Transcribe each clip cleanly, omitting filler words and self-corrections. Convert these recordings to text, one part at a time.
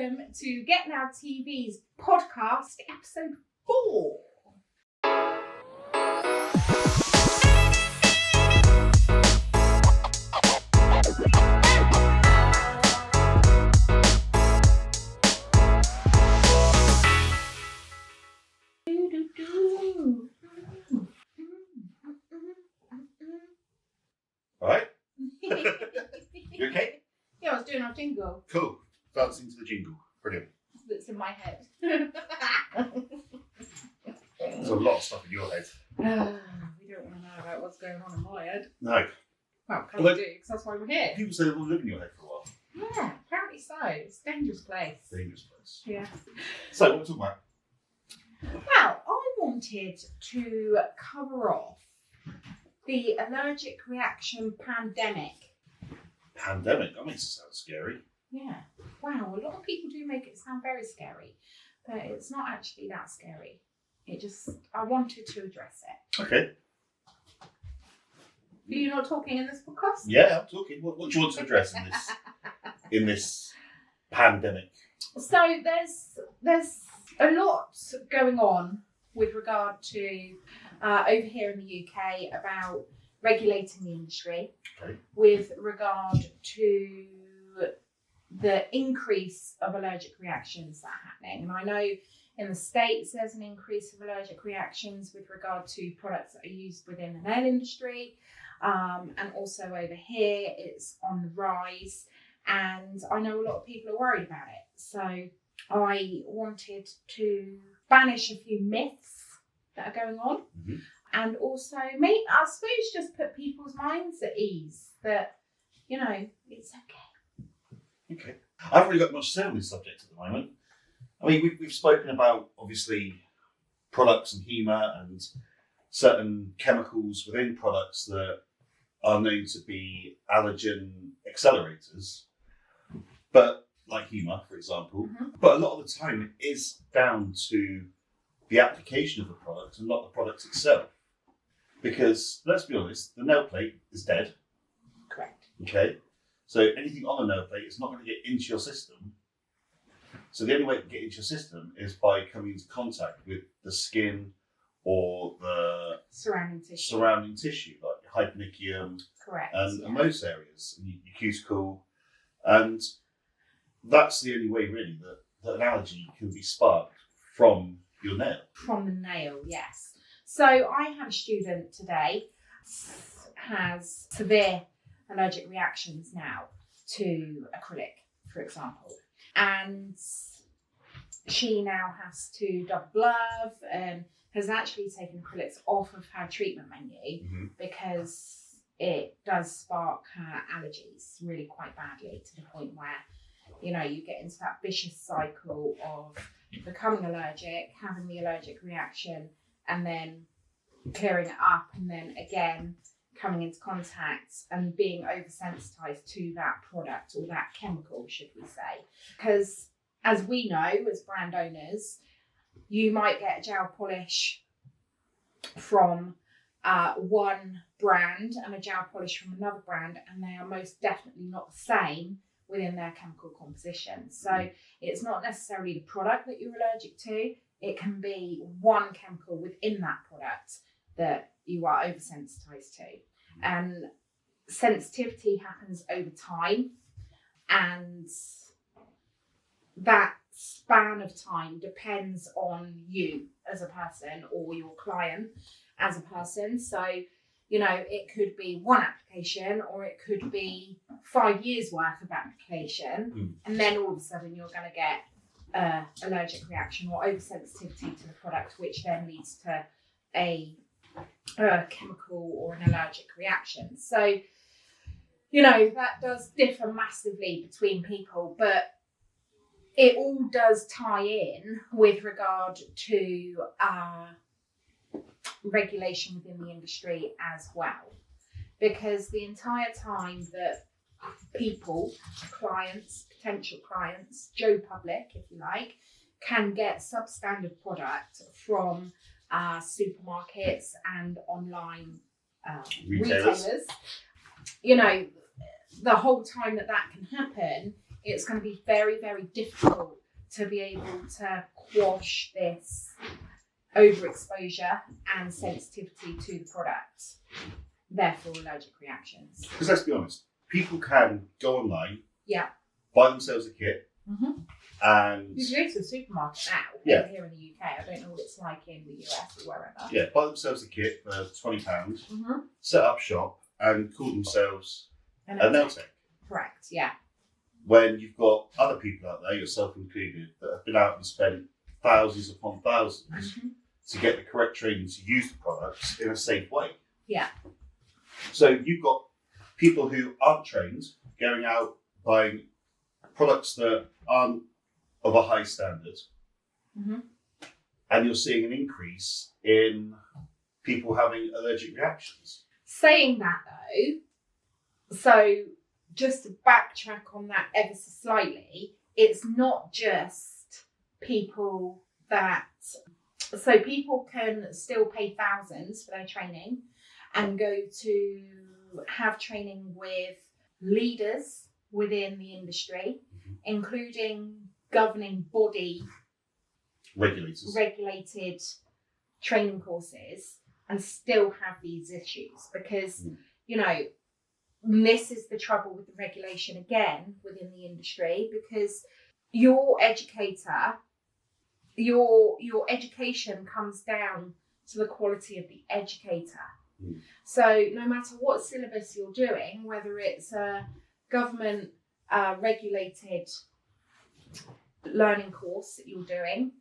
welcome to Get Now TV's podcast, episode 4. Alright? You okay? Yeah, I was doing our jingle. Cool. Dancing to the jingle. Brilliant. That's in my head. There's a lot of stuff in your head. We don't want to know about what's going on in my head. No. Well, can we do? Because that's why we're here. People say they'll live in your head for a while. Yeah, apparently so. It's a dangerous place. Dangerous place. Yeah. So, what are we talking about? Well, I wanted to cover off the allergic reaction pandemic. Pandemic? That makes it sound scary. Yeah. Wow, a lot of people do make it sound very scary, but it's not actually that scary. I wanted to address it. Okay. Are you not talking in this podcast? Yeah, I'm talking. What do you want to address in this pandemic? So there's a lot going on with regard to over here in the UK about regulating the industry, okay, with regard to the increase of allergic reactions that are happening. And I know in the States there's an increase of allergic reactions with regard to products that are used within the nail industry. And also over here it's on the rise. And I know a lot of people are worried about it. So I wanted to banish a few myths that are going on. Mm-hmm. And also, I suppose, just put people's minds at ease that, it's okay. Okay. I haven't really got much to say on this subject at the moment. I mean, we've spoken about, obviously, products and HEMA and certain chemicals within products that are known to be allergen accelerators, but like HEMA, for example. Mm-hmm. But a lot of the time it is down to the application of the product and not the product itself. Because, let's be honest, the nail plate is dead. Correct. Okay? So anything on the nail plate is not going to get into your system. So the only way to get into your system is by coming into contact with the skin or the surrounding tissue, like your hyponychium. Correct. And those areas, and your cuticle. And that's the only way, really, that an allergy can be sparked from your nail. From the nail, yes. So I have a student today has severe allergic reactions now to acrylic, for example. And she now has to double glove and has actually taken acrylics off of her treatment menu, mm-hmm, because it does spark her allergies really quite badly, to the point where, you get into that vicious cycle of becoming allergic, having the allergic reaction, and then clearing it up, and then again coming into contact and being oversensitized to that product or that chemical, should we say. Because as we know, as brand owners, you might get a gel polish from one brand and a gel polish from another brand, and they are most definitely not the same within their chemical composition. So it's not necessarily the product that you're allergic to. It can be one chemical within that product that you are oversensitized to. And sensitivity happens over time, and that span of time depends on you as a person or your client as a person. So, it could be one application, or it could be 5 years worth of application, and then all of a sudden you're going to get allergic reaction or oversensitivity to the product, which then leads to a chemical or an allergic reaction. So, that does differ massively between people, but it all does tie in with regard to regulation within the industry as well. Because the entire time that people, clients, potential clients, Joe Public, if you like, can get substandard product from supermarkets and online retailers, the whole time that can happen it's going to be very, very difficult to be able to quash this overexposure and sensitivity to the product, therefore allergic reactions. Because let's be honest, people can go online, Yeah. buy themselves a kit, and You can go to the supermarket now, Yeah. here in the UK. I don't know what it's like in the US or wherever. yeah, buy themselves a kit for £20, Mm-hmm. set up shop, and call themselves a nail tech. Correct, yeah. When you've got other people out there, yourself included, that have been out and spent thousands upon thousands to get the correct training to use the products in a safe way. Yeah. So you've got people who aren't trained going out buying products that aren't of a high standard, and you're seeing an increase in people having allergic reactions. Saying that though, so just to backtrack on that ever so slightly, it's not just people that, so people can still pay thousands for their training and go to have training with leaders within the industry, including governing body regulated training courses, and still have these issues because, you know, this is the trouble with the regulation again within the industry, because your educator, your education comes down to the quality of the educator. So no matter what syllabus you're doing, whether it's a government regulated learning course that you're doing,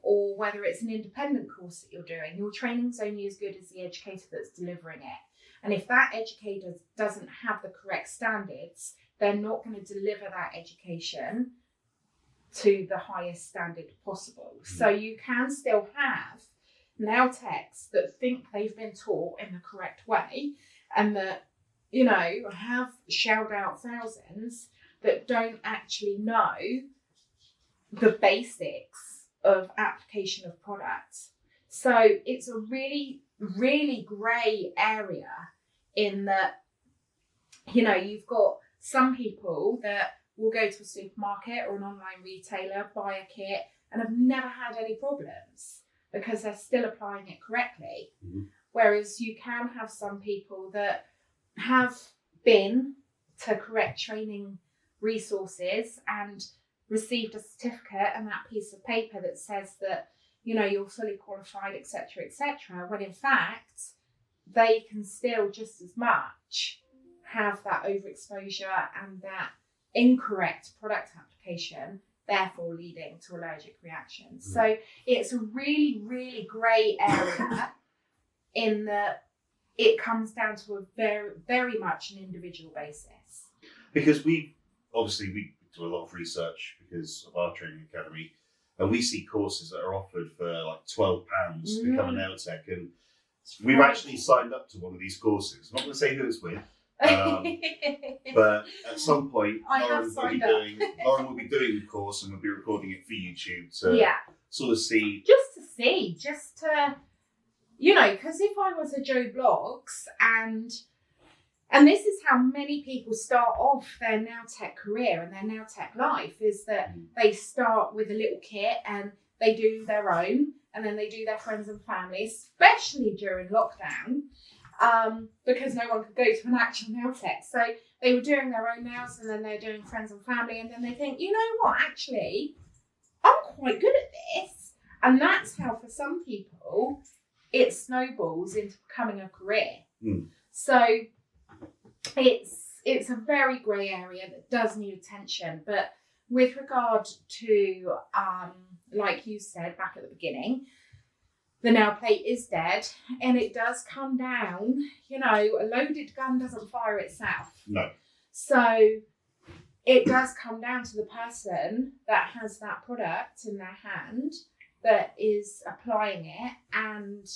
or whether it's an independent course that you're doing, your training's only as good as the educator that's delivering it. And if that educator doesn't have the correct standards, they're not going to deliver that education to the highest standard possible. So you can still have nail techs that think they've been taught in the correct way and that, you know, have shelled out thousands that don't actually know the basics of application of products. So it's a really, really grey area in that, you know, you've got some people that will go to a supermarket or an online retailer, buy a kit, and have never had any problems because they're still applying it correctly. Whereas you can have some people that have been to correct training resources and received a certificate and that piece of paper that says that, you know, you're fully qualified, etc., etc., when in fact they can still just as much have that overexposure and that incorrect product application, therefore leading to allergic reactions. So it's a really, really grey area in that it comes down to a very, very much an individual basis. Because we do a lot of research because of our training academy, and we see courses that are offered for like £12 to become a nail tech, and we've actually signed up to one of these courses. I'm not going to say who it's with, but at some point Lauren will be doing the course and we'll be recording it for YouTube to sort of see. Just to, you know, because if I was a Joe Blogs and this is how many people start off their nail tech career and their nail tech life, is that they start with a little kit and they do their own, and then they do their friends and family, especially during lockdown, because no one could go to an actual nail tech. So they were doing their own nails and then they're doing friends and family, and then they think, you know what, actually, I'm quite good at this. And that's how, for some people, it snowballs into becoming a career. So it's a very grey area that does need attention. But with regard to, like you said back at the beginning, the nail plate is dead, and it does come down, you know, a loaded gun doesn't fire itself. No. So it does come down to the person that has that product in their hand that is applying it, and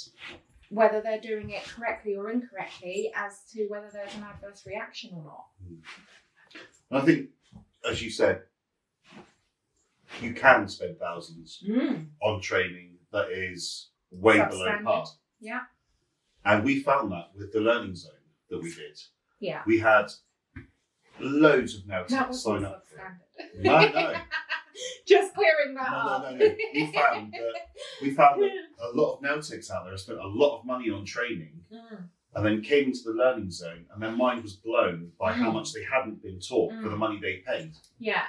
whether they're doing it correctly or incorrectly as to whether there's an adverse reaction or not. And I think, as you said, you can spend thousands on training that is way below par. Yeah. And we found that with the learning zone that we did. Yeah. We had Loads of nail That techs was sign also up for it. standard. No. Just clearing that No. up. We found that a lot of nail techs out there have spent a lot of money on training and then came into the learning zone and their mind was blown by how much they hadn't been taught for the money they paid. Yeah.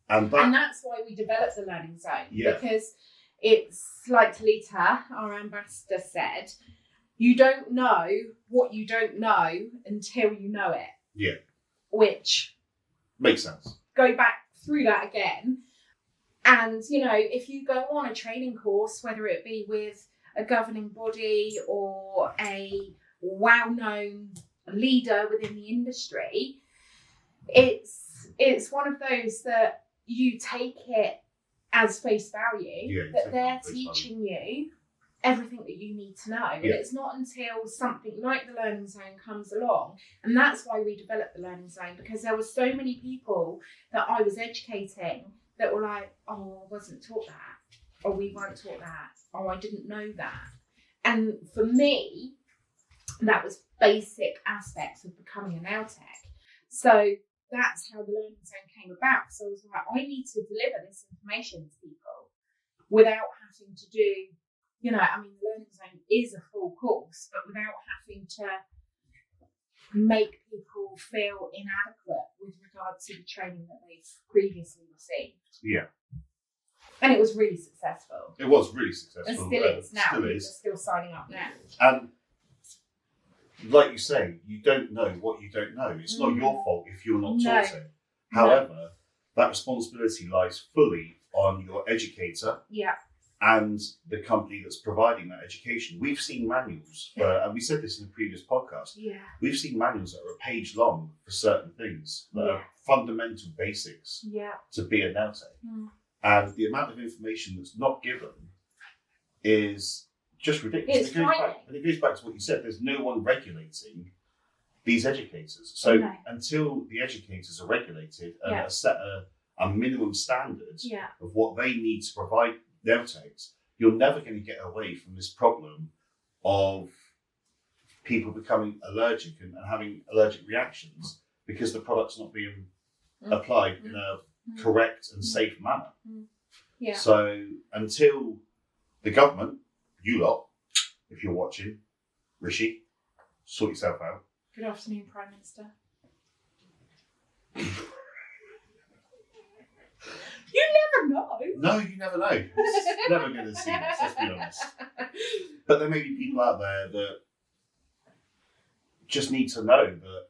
And that's why we developed the learning zone. Yeah. Because it's like Talita, our ambassador, said, you don't know what you don't know until you know it. Yeah. Which makes sense. Go back through that again. And, you know, if you go on a training course, whether it be with a governing body or a well-known leader within the industry, it's one of those that you take it as face value, that they're teaching you everything that you need to know. And it's not until something like the learning zone comes along, and that's why we developed the learning zone, because there were so many people that I was educating that were like, oh, I wasn't taught that, or we weren't taught that, or I didn't know that. And for me, that was basic aspects of becoming a nail tech. So that's how the learning zone came about. So I was like, I need to deliver this information to people without having to do, you know, I mean, the learning zone is a full course, but without having to make people feel inadequate with regard to the training that they've previously received. Yeah. And it was really successful. It was really successful. And still is now. People are still signing up now. And like you say, you don't know what you don't know. It's not your fault if you're not taught it. However, that responsibility lies fully on your educator and the company that's providing that education. We've seen manuals, and we said this in a previous podcast, we've seen manuals that are a page long for certain things that are fundamental basics to be a nail tech. And the amount of information that's not given is just ridiculous. It goes back to what you said. There's no one regulating these educators. So until the educators are regulated and are set a minimum standard of what they need to provide nail techs, you're never going to get away from this problem of people becoming allergic and having allergic reactions because the product's not being applied in a correct and safe manner. So until the government, you lot, if you're watching, Rishi, sort yourself out. Good afternoon, Prime Minister. You never know. No, you never know. It's never going to see this, let's be honest. But there may be people out there that just need to know that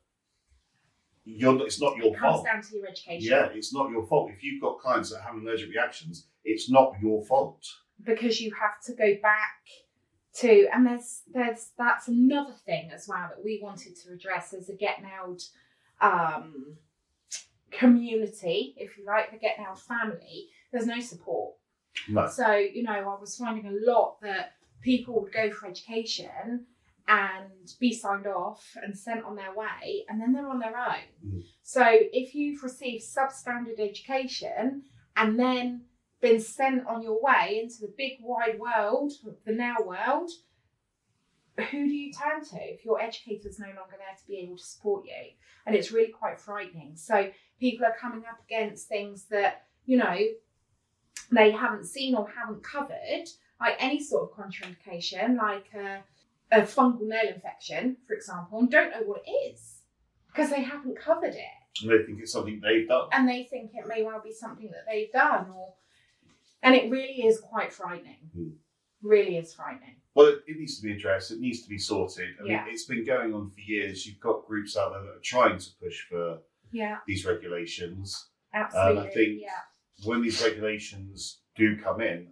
it's not your fault. It comes down to your education. Yeah, it's not your fault. If you've got clients that have allergic reactions, it's not your fault. Because you have to go back to, and that's another thing as well that we wanted to address as a Get Nailed community, if you like, the Get Nailed family. There's no support. No. So, you know, I was finding a lot that people would go for education and be signed off and sent on their way, and then they're on their own. So if you've received substandard education and then been sent on your way into the big wide world, the nail world, who do you turn to if your educator's no longer there to be able to support you? And it's really quite frightening. So people are coming up against things that, you know, they haven't seen or haven't covered, like any sort of contraindication, like a fungal nail infection, for example, and don't know what it is because they haven't covered it. And they think it's something they've done. And they think it may well be something that they've done, and it really is quite frightening. Really is frightening. Well, it needs to be addressed. It needs to be sorted. I mean, it's been going on for years. You've got groups out there that are trying to push for these regulations. Absolutely. And I think when these regulations do come in,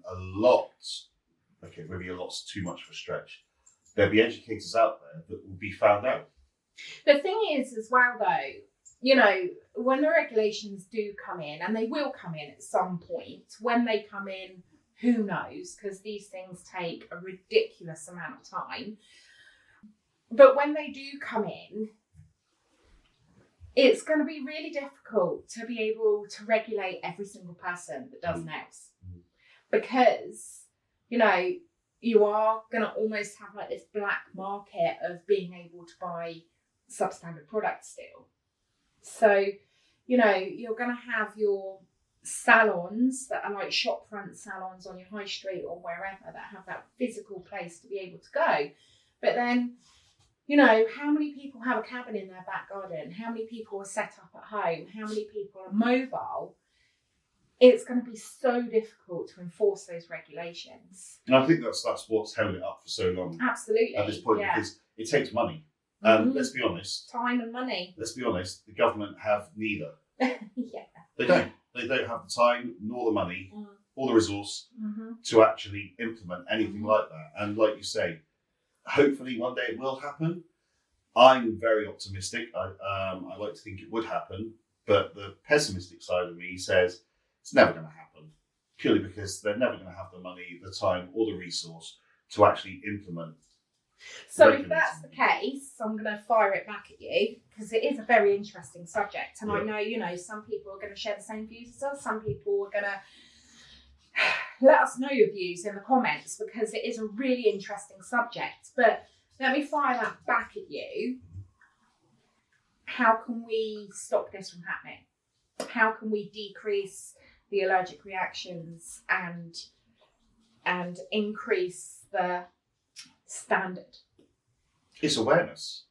maybe a lot's too much of a stretch. There'll be educators out there that will be found out. The thing is, as well, though, you know, when the regulations do come in, and they will come in at some point, when they come in, who knows, because these things take a ridiculous amount of time. But when they do come in, it's going to be really difficult to be able to regulate every single person that does nails. Because, you know, you are going to almost have like this black market of being able to buy substandard products still. So you're going to have your salons that are like shopfront salons on your high street or wherever that have that physical place to be able to go. But then, how many people have a cabin in their back garden? How many people are set up at home? How many people are mobile? It's going to be so difficult to enforce those regulations. And I think that's what's held it up for so long. Absolutely. At this point, because it takes money. And let's be honest. Time and money. Let's be honest, the government have neither. Yeah. They don't. They don't have the time, nor the money, or the resource to actually implement anything like that. And like you say, hopefully one day it will happen. I'm very optimistic. I like to think it would happen. But the pessimistic side of me says it's never going to happen. Purely because they're never going to have the money, the time, or the resource to actually implement. So if that's the case, I'm going to fire it back at you because it is a very interesting subject. And I know, some people are going to share the same views as us. Some people are going to let us know your views in the comments because it is a really interesting subject. But let me fire that back at you. How can we stop this from happening? How can we decrease the allergic reactions and increase the standard? It's awareness.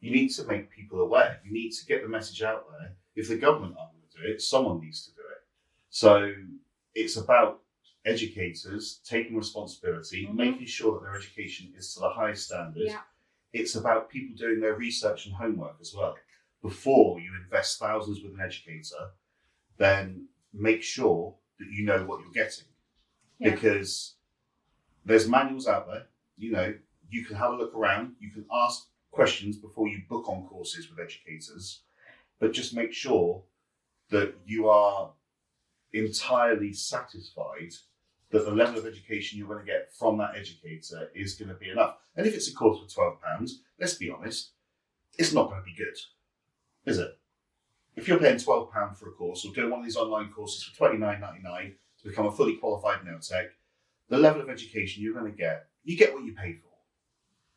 You need to make people aware. You need to get the message out there. If the government aren't going to do it, someone needs to do it. So it's about educators taking responsibility, making sure that their education is to the highest standard. Yeah. It's about people doing their research and homework as well. Before you invest thousands with an educator, then make sure that you know what you're getting. Yeah. Because there's manuals out there. You can have a look around. You can ask questions before you book on courses with educators, but just make sure that you are entirely satisfied that the level of education you're going to get from that educator is going to be enough. And if it's a course for £12, let's be honest, it's not going to be good, is it? If you're paying £12 for a course or doing one of these online courses for £29.99 to become a fully qualified nail tech, the level of education you're going to get, you get what you pay for.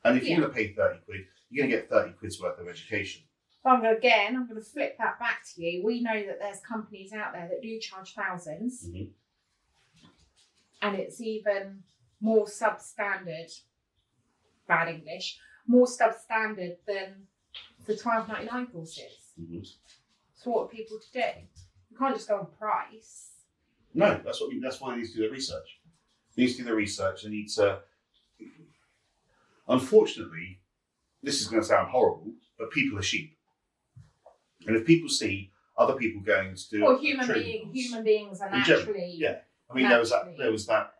And if you're going to pay 30 quid, you're going to get 30 quid's worth of education. I'm going to flip that back to you. We know that there's companies out there that do charge thousands. And it's even more substandard, bad English, more substandard than the £12.99 courses. So what are people to do? You can't just go on price. No, that's why they need to do their research. They need to do their research. They need to... Unfortunately, this is going to sound horrible, but people are sheep. And if people see other people going to do human beings are naturally... there was that there was that.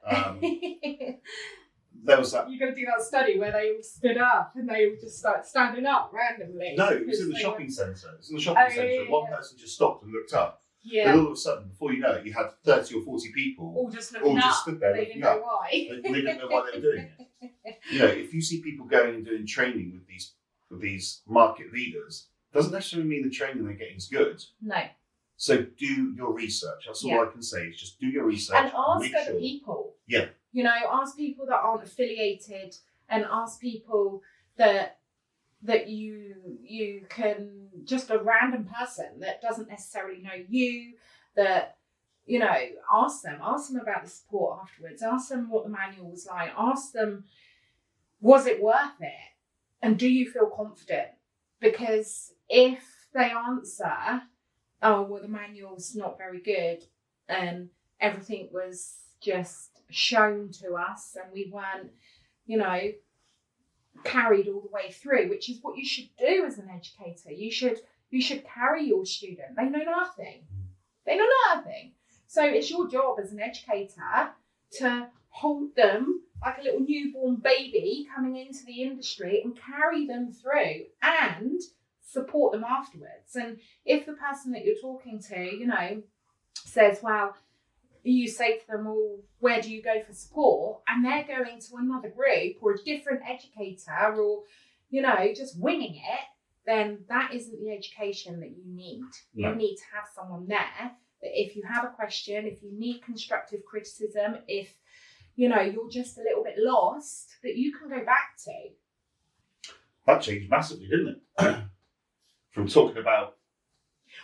You're going to do that study where they all stood up and they all just started standing up randomly. No, it was in the shopping centre. It was in the shopping centre. One person just stopped and looked up. Yeah. And all of a sudden, before you know it, you had 30 or 40 people all just looking up. Just stood there. They didn't know why. They didn't know why they were doing it. If you see people going and doing training with these market leaders, doesn't necessarily mean the training they're getting is good. No. So do your research. That's all I can say is just do your research. And ask other people. Yeah. Ask people that aren't affiliated and ask people that you can, just a random person that doesn't necessarily know you, that, ask them about the support afterwards. Ask them what the manual was like. Ask them, was it worth it? And do you feel confident? Because if they answer, oh, well, the manual's not very good and everything was just shown to us and we weren't, carried all the way through, which is what you should do as an educator. You should carry your student. They know nothing. So it's your job as an educator to hold them like a little newborn baby coming into the industry and carry them through and support them afterwards. And if the person that you're talking to, says, well, you say to them, well, where do you go for support? And they're going to another group or a different educator or, just winging it, then that isn't the education that you need. No. You need to have someone there that if you have a question, if you need constructive criticism, if, you're just a little bit lost, that you can go back to. That changed massively, didn't it? From talking about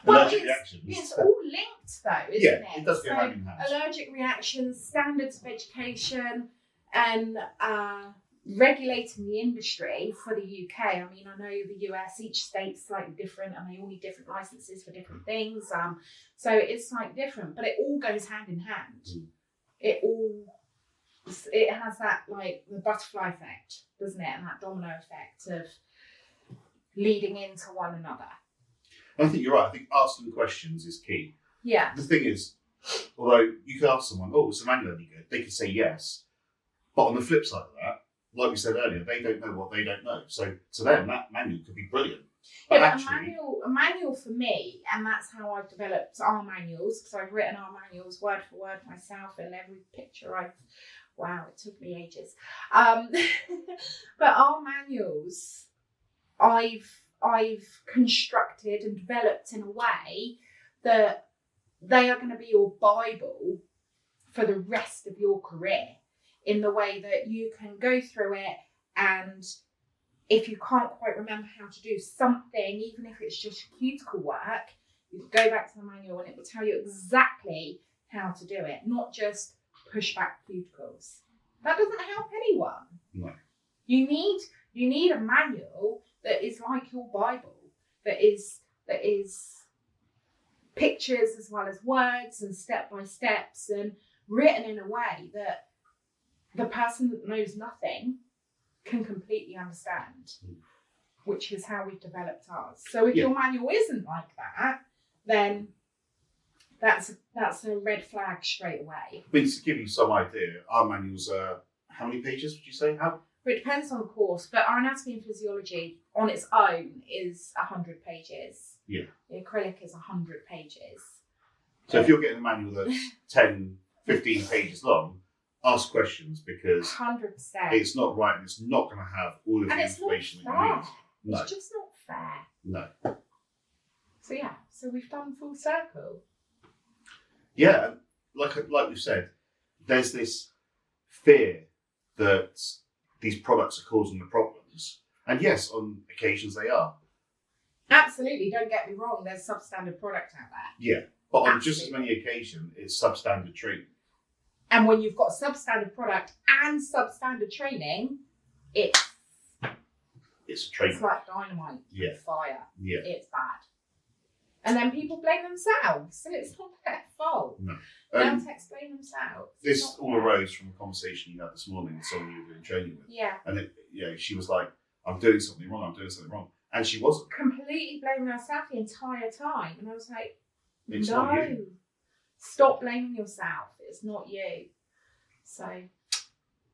Well, allergic reactions. it's all linked though, isn't Yeah, it? it does go So, hand in hand. allergic reactions, standards of education, and regulating the industry for the UK. I mean, I know the US, each state's slightly different, and they all need different licenses for different things. So it's slightly different, but it all goes hand in hand. It has that, like, the butterfly effect, doesn't it? And that domino effect of leading into one another. I think you're right. I think asking questions is key. Yeah. The thing is, although you could ask someone, "Oh, is the manual any good?" They could say yes. But on the flip side of that, like we said earlier, they don't know what they don't know. So to them, that manual could be brilliant. But Yeah, actually, a manual for me, and that's how I've developed our manuals, because I've written our manuals word for word myself, and every picture wow, it took me ages. But our manuals, I've constructed and developed in a way that they are going to be your Bible for the rest of your career, in the way that you can go through it, and if you can't quite remember how to do something, even if it's just cuticle work, you can go back to the manual and it will tell you exactly how to do it, not just push back cuticles. That doesn't help anyone. No. You need a manual that is like your Bible, that is pictures as well as words and step by steps, and written in a way that the person that knows nothing can completely understand, which is how we've developed ours. So if your manual isn't like that, then that's a red flag straight away. I mean, to give you some idea, our manuals are, how many pages would you say? Well, it depends on the course, but our anatomy and physiology on its own is 100 pages. Yeah. The acrylic is 100 pages. So if you're getting a manual that's 10, 15 pages long, ask questions, because 100%. it's not right, and it's not going to have all of the information that you need. No. It's just not fair. No. So yeah, so we've done full circle. Yeah, like we've said, there's this fear that these products are causing the problems. And yes, on occasions they are. Absolutely, don't get me wrong, there's substandard product out there. Yeah, but on just as many occasions, it's substandard treatment. And when you've got substandard product and substandard training, it's a treatment. It's like dynamite. Yeah. Fire. Yeah. It's bad. And then people blame themselves, and it's not their fault. No. They'll explain themselves. This all arose from a conversation you had this morning with someone you were doing training with. Yeah. And she was like, I'm doing something wrong. And she wasn't. Completely blaming herself the entire time. And I was like, It's not no. you. Stop blaming yourself. It's not you. So,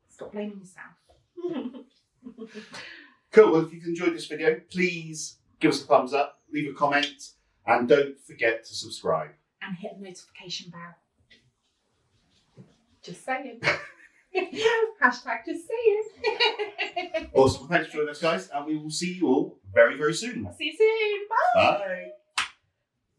stop blaming yourself. Cool. Well, if you've enjoyed this video, please give us a thumbs up, leave a comment, and don't forget to subscribe. And hit the notification bell. Just saying. Hashtag just saying. Awesome. Thanks for joining us, guys, and we will see you all very, very soon. See you soon. Bye. Bye.